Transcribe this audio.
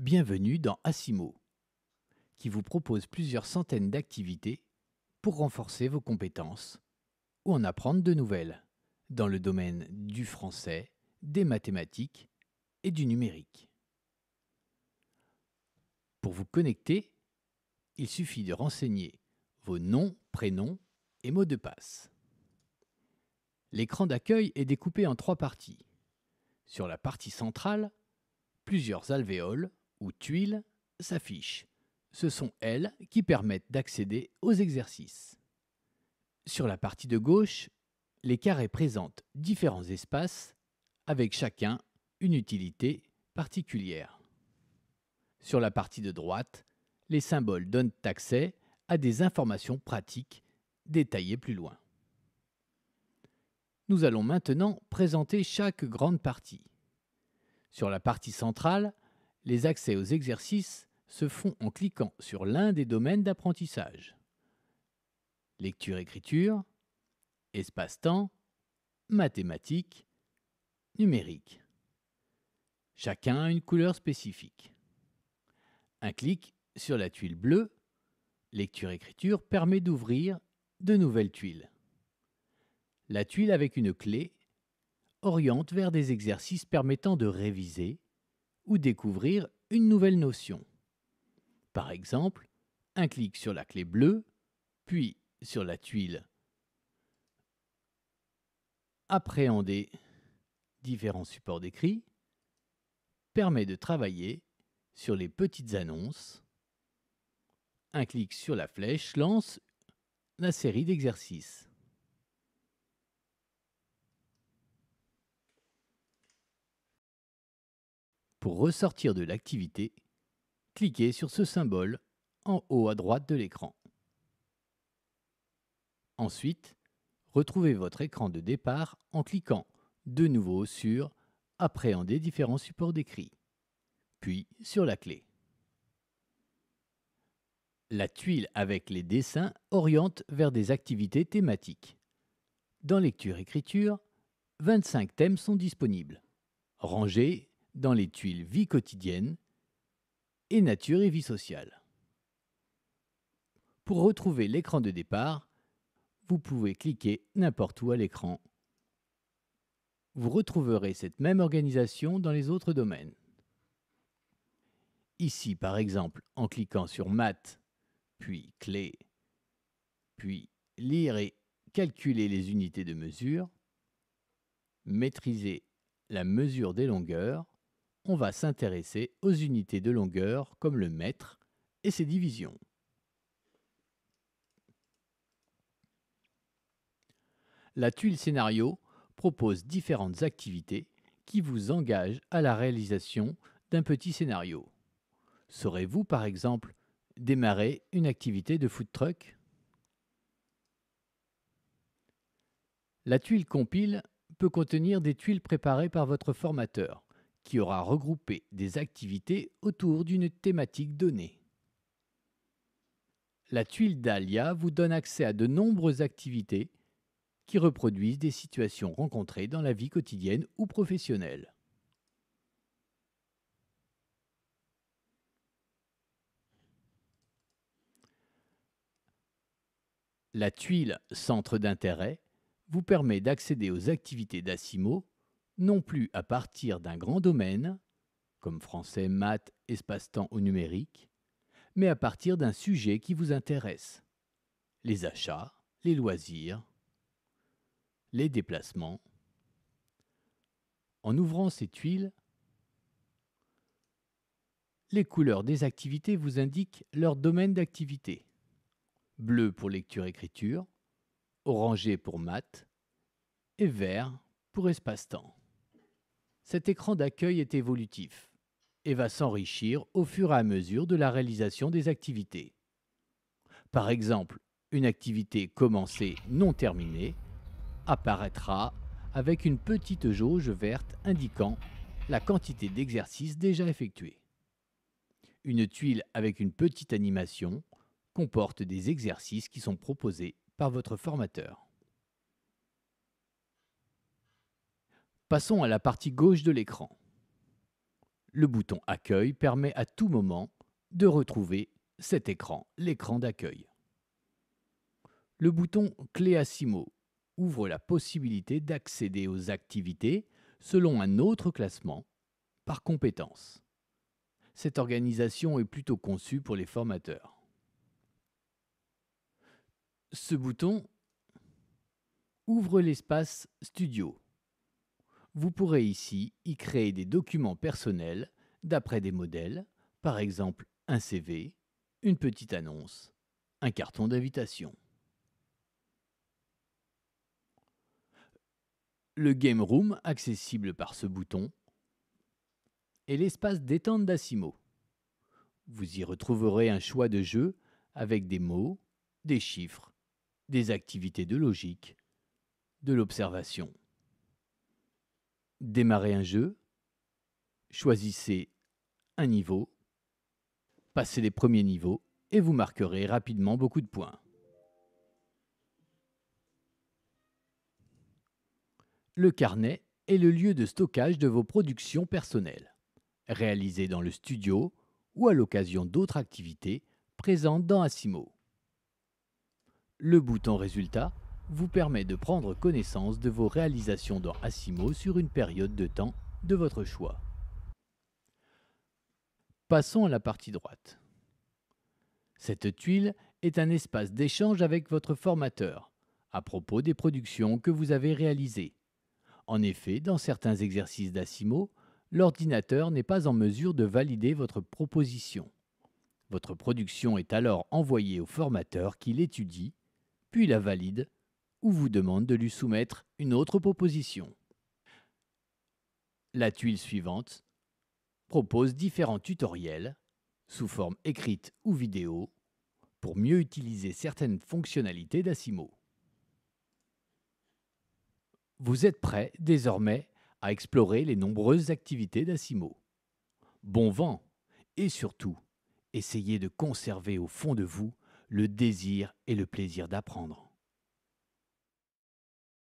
Bienvenue dans Asimo, qui vous propose plusieurs centaines d'activités pour renforcer vos compétences ou en apprendre de nouvelles dans le domaine du français, des mathématiques et du numérique. Pour vous connecter, il suffit de renseigner vos noms, prénoms et mots de passe. L'écran d'accueil est découpé en trois parties. Sur la partie centrale, plusieurs alvéoles ou tuiles s'affichent. Ce sont elles qui permettent d'accéder aux exercices. Sur la partie de gauche, les carrés présentent différents espaces avec chacun une utilité particulière. Sur la partie de droite, les symboles donnent accès à des informations pratiques détaillées plus loin. Nous allons maintenant présenter chaque grande partie. Sur la partie centrale, les accès aux exercices se font en cliquant sur l'un des domaines d'apprentissage. Lecture-écriture, espace-temps, mathématiques, numérique. Chacun a une couleur spécifique. Un clic sur la tuile bleue, lecture-écriture, permet d'ouvrir de nouvelles tuiles. La tuile avec une clé oriente vers des exercices permettant de réviser ou découvrir une nouvelle notion. Par exemple, un clic sur la clé bleue, puis sur la tuile Appréhender différents supports d'écrit permet de travailler sur les petites annonces. Un clic sur la flèche lance la série d'exercices. Pour ressortir de l'activité, cliquez sur ce symbole en haut à droite de l'écran. Ensuite, retrouvez votre écran de départ en cliquant de nouveau sur Appréhender différents supports d'écrit, puis sur la clé. La tuile avec les dessins oriente vers des activités thématiques. Dans Lecture-écriture, 25 thèmes sont disponibles, rangés dans les tuiles Vie quotidienne et Nature et vie sociale. Pour retrouver l'écran de départ, vous pouvez cliquer n'importe où à l'écran. Vous retrouverez cette même organisation dans les autres domaines. Ici, par exemple, en cliquant sur Maths, puis Clé, puis Lire et calculer les unités de mesure, maîtriser la mesure des longueurs, on va s'intéresser aux unités de longueur comme le mètre et ses divisions. La tuile scénario propose différentes activités qui vous engagent à la réalisation d'un petit scénario. Saurez-vous, par exemple, démarrer une activité de food truck? La tuile compile peut contenir des tuiles préparées par votre formateur, qui aura regroupé des activités autour d'une thématique donnée. La tuile Dahlia vous donne accès à de nombreuses activités qui reproduisent des situations rencontrées dans la vie quotidienne ou professionnelle. La tuile Centre d'intérêt vous permet d'accéder aux activités d'Asimo, non plus à partir d'un grand domaine, comme français, maths, espace-temps ou numérique, mais à partir d'un sujet qui vous intéresse. Les achats, les loisirs, les déplacements. En ouvrant ces tuiles, les couleurs des activités vous indiquent leur domaine d'activité. Bleu pour lecture-écriture, orangé pour maths et vert pour espace-temps. Cet écran d'accueil est évolutif et va s'enrichir au fur et à mesure de la réalisation des activités. Par exemple, une activité commencée non terminée apparaîtra avec une petite jauge verte indiquant la quantité d'exercices déjà effectués. Une tuile avec une petite animation comporte des exercices qui sont proposés par votre formateur. Passons à la partie gauche de l'écran. Le bouton Accueil permet à tout moment de retrouver cet écran, l'écran d'accueil. Le bouton Clé Asimo ouvre la possibilité d'accéder aux activités selon un autre classement par compétence. Cette organisation est plutôt conçue pour les formateurs. Ce bouton ouvre l'espace Studio. Vous pourrez ici y créer des documents personnels d'après des modèles, par exemple un CV, une petite annonce, un carton d'invitation. Le Game Room, accessible par ce bouton, est l'espace détente d'Asimo. Vous y retrouverez un choix de jeux avec des mots, des chiffres, des activités de logique, de l'observation. Démarrez un jeu, choisissez un niveau, passez les premiers niveaux et vous marquerez rapidement beaucoup de points. Le carnet est le lieu de stockage de vos productions personnelles, réalisées dans le studio ou à l'occasion d'autres activités présentes dans Asimo. Le bouton Résultats vous permet de prendre connaissance de vos réalisations dans Asimo sur une période de temps de votre choix. Passons à la partie droite. Cette tuile est un espace d'échange avec votre formateur à propos des productions que vous avez réalisées. En effet, dans certains exercices d'Asimo, l'ordinateur n'est pas en mesure de valider votre proposition. Votre production est alors envoyée au formateur qui l'étudie, puis la valide ou vous demande de lui soumettre une autre proposition. La tuile suivante propose différents tutoriels, sous forme écrite ou vidéo, pour mieux utiliser certaines fonctionnalités d'Asimo. Vous êtes prêt désormais à explorer les nombreuses activités d'Asimo. Bon vent et surtout, essayez de conserver au fond de vous le désir et le plaisir d'apprendre.